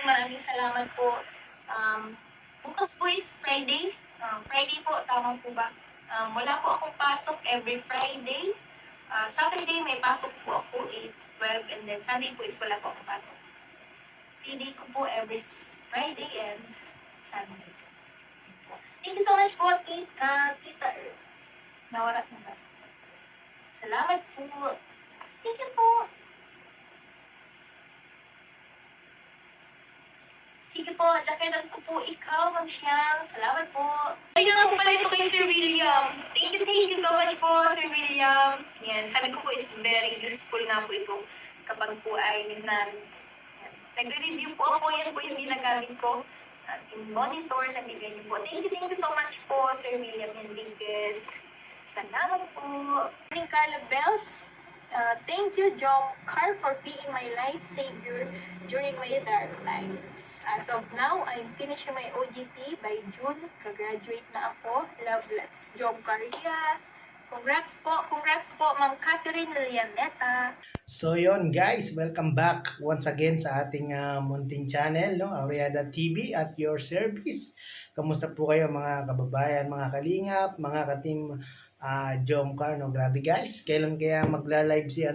Maraming salamat po. Um, Bukas po is Friday. Friday po, tama po ba? Wala po akong pasok every Friday. Saturday may pasok po ako 8, 12, and then Sunday po is wala po akong pasok. Friday ko po every Friday and Sunday. Thank you so much po, Tita Earl. Nawarat na ba? Salamat po. Thank you po. Sige po, jacketan ko po ikaw, Ma'am Xiang. Salamat po. Ay, nga po pala ito kay Sir William. Thank you so much po, Sir William. Yan, sabi ko po is very useful nga po ito kapag po ay nagre-review po ako. Yan po yung ginagamit ko. At yung monitor, nabigay niyo po. Thank you so much po, Sir William Enriquez. Salamat po. Carla Bells. Thank you, Jom Car, for being my life savior during my dark times. As of now, I'm finishing my OGT by June. Ka-graduate na ako. Love, let's Jom Car. Yeah. Congrats po, Ma'am Catherine Lianeta. So yon guys, welcome back once again sa ating munting channel, no? Aureada TV at your service. Kamusta po kayo mga kababayan, mga kalingap, mga ka-team Jomcar, no? Grabe guys, kailan kaya magla-live si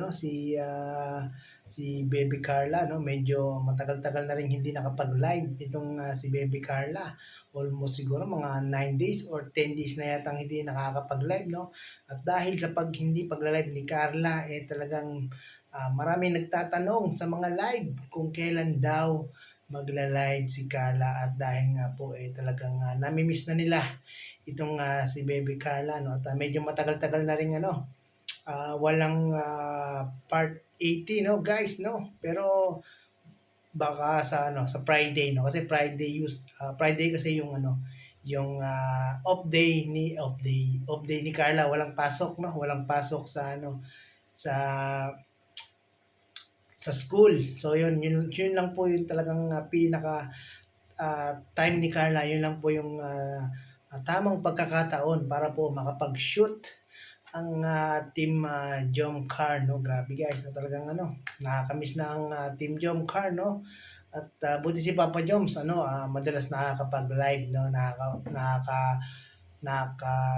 Baby Carla, no? Medyo matagal-tagal na rin hindi nakapag-live itong si Baby Carla. Almost siguro mga 9 days or 10 days na yatang hindi nakakapag-live, no? At dahil sa hindi pagla-live ni Carla, talagang maraming nagtatanong sa mga live kung kailan daw magla-live si Carla, at dahil nga po talagang nami-miss na nila itong si Baby Carla, no? At medyo matagal-tagal na rin walang part 80, no guys, no? Pero baka sa Friday, no? Kasi Friday kasi yung off day ni Carla, walang pasok, no? Walang pasok sa school. So yun lang po yung talagang pinaka time ni Carla, yun lang po yung tamang pagkakataon para po makapag-shoot ang team Jom Car, no? Grabe guys, na talagang nakakamiss na ang team Jom Car, no? At buti si Papa Joms, madalas nakakapag-live, no?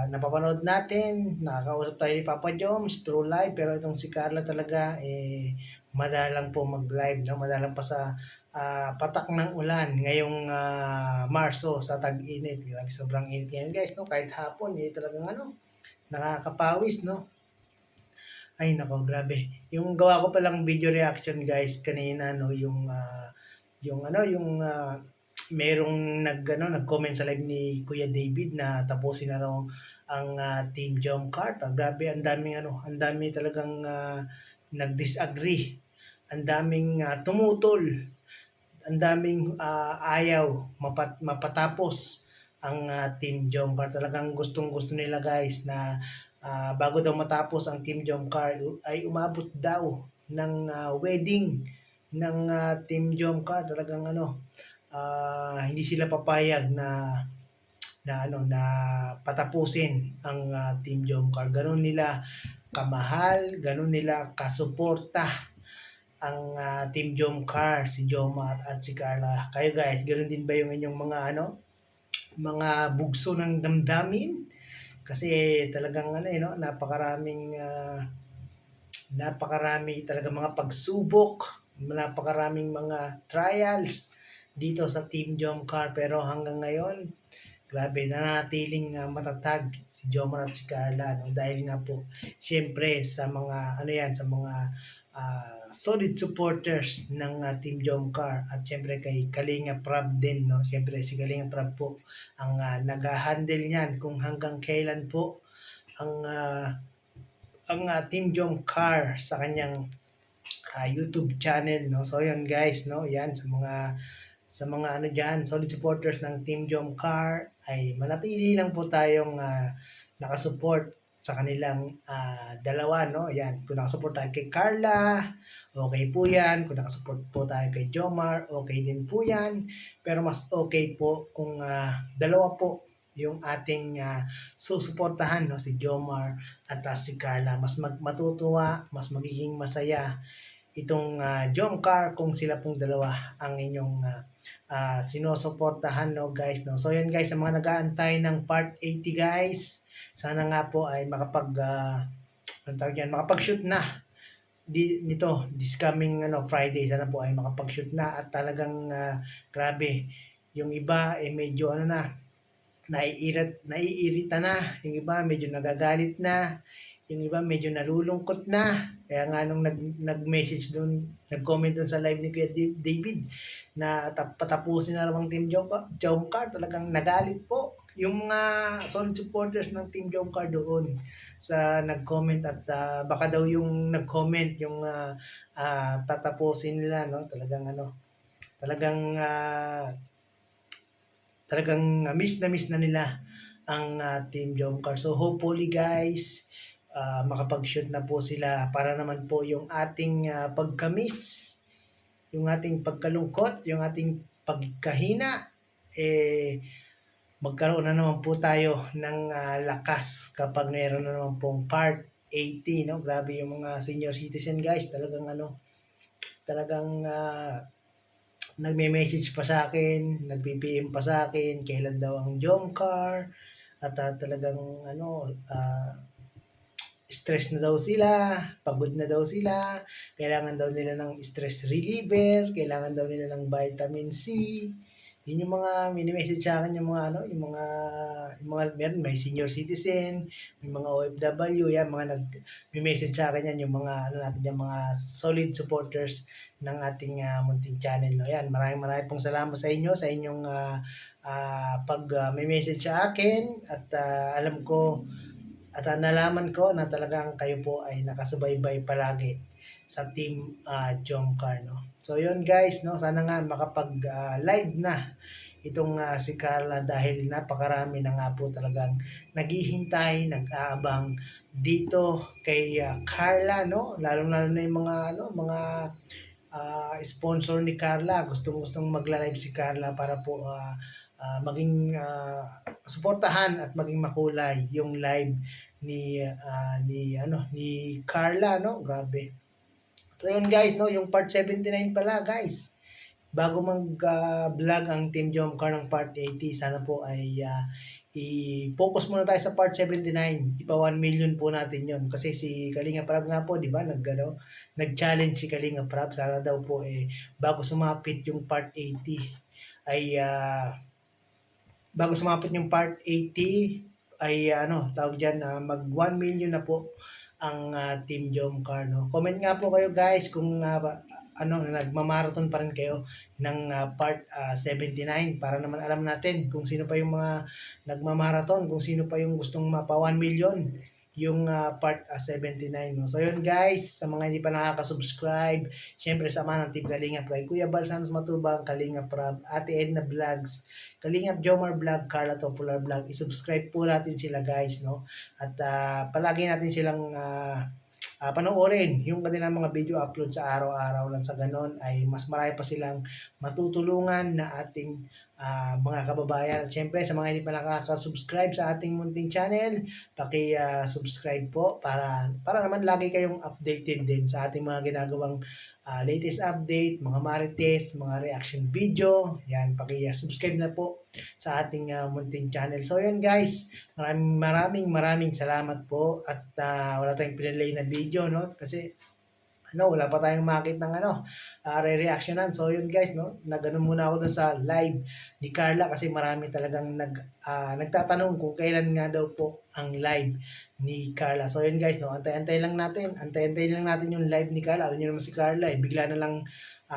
Napapanood natin, nakakausap tayo ni Papa Joms through live, pero itong si Carla talaga, madalang po mag-live, no? Madalang pa sa patak ng ulan ngayong Marso sa tag-init. Grabe, sobrang init ngayon guys, no? Kahit hapon, talagang nakakapawis, no? Ay nako, grabe. Yung gawa ko palang video reaction guys kanina, no, merong nag-comment sa live ni Kuya David na tapusin na raw ang Team Jom Cart. Grabe, ang dami talagang nag-disagree. Ang daming tumutol. Ang daming ayaw mapatapos ang Team Jom Cart. Talagang gustong-gusto nila guys na bago daw matapos ang Team Jom Car ay umabot daw ng wedding ng Team Jom Car. Talagang hindi sila papayag na patapusin ang Team Jom Car. Ganun nila kamahal, ganun nila kasuporta ang Team Jom Car, si Jomar at si Carla. Kayo guys, ganun din ba yung inyong mga bugso ng damdamin? Kasi talagang napakarami talaga mga pagsubok, napakaraming mga trials dito sa Team Jomcar, pero hanggang ngayon grabe, nanatiling matatag si Jomar at si Carla, no? Dahil nga po syempre sa mga sa mga solid supporters ng Team Jomcar, at syempre kay Kalinga Prab din, no? Syempre si Kalinga Prab po ang nag-handle niyan kung hanggang kailan po ang Team Jomcar sa kanyang YouTube channel, no? So yun guys, no? Yan sa mga diyan, solid supporters ng Team Jomcar, ay manatili lang po tayong nakasupport sa kanilang dalawa, no? Yan, kung nakasupport tayo kay Carla, okay po yan. Kung nakasupport po tayo kay Jomar, okay din po yan. Pero mas okay po kung dalawa po yung ating susuportahan, no? Si Jomar at si Carla. Mas matutuwa, mas magiging masaya itong Jomcar kung sila pong dalawa ang inyong sinusuportahan, no guys, no. So yun guys, sa mga nag-aantay ng part 80 guys, sana nga po ay anong tawag yan, makapag-shoot na nito this coming Friday. Sana po ay makapag-shoot na at talagang grabe, yung iba medyo naiirita na, yung iba medyo nagagalit na, yung iba medyo nalulungkot na. Kaya nga nung nag-message doon, nag-comment doon sa live ni Kuya David na patapusin na raw ang Team Jomcar, talagang nagalit po yung mga solid supporters ng Team Jomcar doon sa nag-comment at baka daw yung nag-comment yung tatapusin nila, no? Talagang miss na nila ang Team Jomcar. So hopefully guys, makapag-shoot na po sila para naman po yung ating pagkamis, yung ating pagkalungkot, yung ating pagkahina, magkaroon na naman po tayo ng lakas kapag mayroon na naman pong part 80, no? Grabe yung mga senior citizen guys, talagang nagme-message pa sa akin, nagpi-PM pa sa akin, kailan daw ang Jomcar, at talagang stress na daw sila, pagod na daw sila, kailangan daw nila ng stress reliever, kailangan daw nila ng vitamin C. Yun yung mga mini-message sa akin, yung mga meron, may senior citizen, may mga OFW, yan, mga nag-message sa akin yan, yung mga yung mga solid supporters ng ating munting channel, no. Yan, maraming pong salamat sa inyo, sa inyong may message sa akin, at alam ko at nalaman ko na talagang kayo po ay nakasubaybay palagi sa Team Jomcar, no. So yun guys, no, sana nga makapag-live na itong si Carla dahil napakarami na nga po talagang naghihintay, nag-aabang dito kay Carla, no. Lalo-lalo na yung mga sponsor ni Carla, gustong mag-live si Carla para po maging suportahan at maging makulay yung live ni Carla, no. Grabe. So yun guys, no, yung part 79 pala guys. Bago mag-vlog ang Team Jomcar ng part 80, sana po ay i-focus muna tayo sa part 79. Ipa 1 million po natin yon kasi si Kalinga Prab nga po, di ba, nag-challenge si Kalinga Prab, sana daw po bago sumapit yung part 80 ay tawag dyan, mag 1 million na po ang Team Jomcar, no. Comment nga po kayo guys kung nagmamarathon pa rin kayo ng part 79 para naman alam natin kung sino pa yung mga nagmamarathon, kung sino pa yung gustong mapa 1 million yung part 79, no. So yun guys, sa mga hindi pa nakaka-subscribe, syempre sama ng Team Kalingap kay Kuya Bal Santos Matubang, Kalingap Prab, Ate Edna Vlogs, Kalingap Jomar Vlog, Carla Topular Vlog. I-subscribe po natin sila guys, no. At palagi natin silang panoorin yung kanilang mga video upload sa araw-araw lang, sa ganon ay mas marami pa silang matutulungan na ating mga kababayan. At syempre sa mga hindi pa nakaka-subscribe sa ating munting channel, paki-subscribe po para naman lagi kayong updated din sa ating mga ginagawang latest update, mga marites, mga reaction video. Yan, paki-subscribe na po sa ating munting channel. So yun guys, maraming salamat po at wala tayong pinalay na video, no, kasi wala pa tayong makita ng re-reactionan. So yun guys, no, muna ako dun sa live ni Carla kasi marami talagang nagtatanong kung kailan nga daw po ang live ni Carla. So yun guys, no, antay-antay lang natin yung live ni Carla. Alam niyo naman si Carla, bigla na lang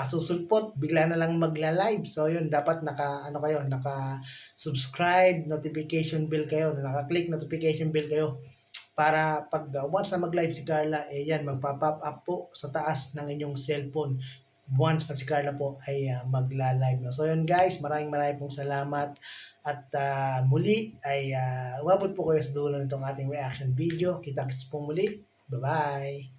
susulpot, bigla na lang magla-live. So yun, dapat naka-subscribe, notification bell kayo, naka-click notification bell kayo para pag once na mag-live si Carla, yan, magpa-pop up po sa taas ng inyong cellphone once na si Carla po ay magla-live, no. So yun guys, maraming pong salamat at muli ay umabot po kayo sa dulo nitong ating reaction video. Kita-kits po muli. Bye-bye!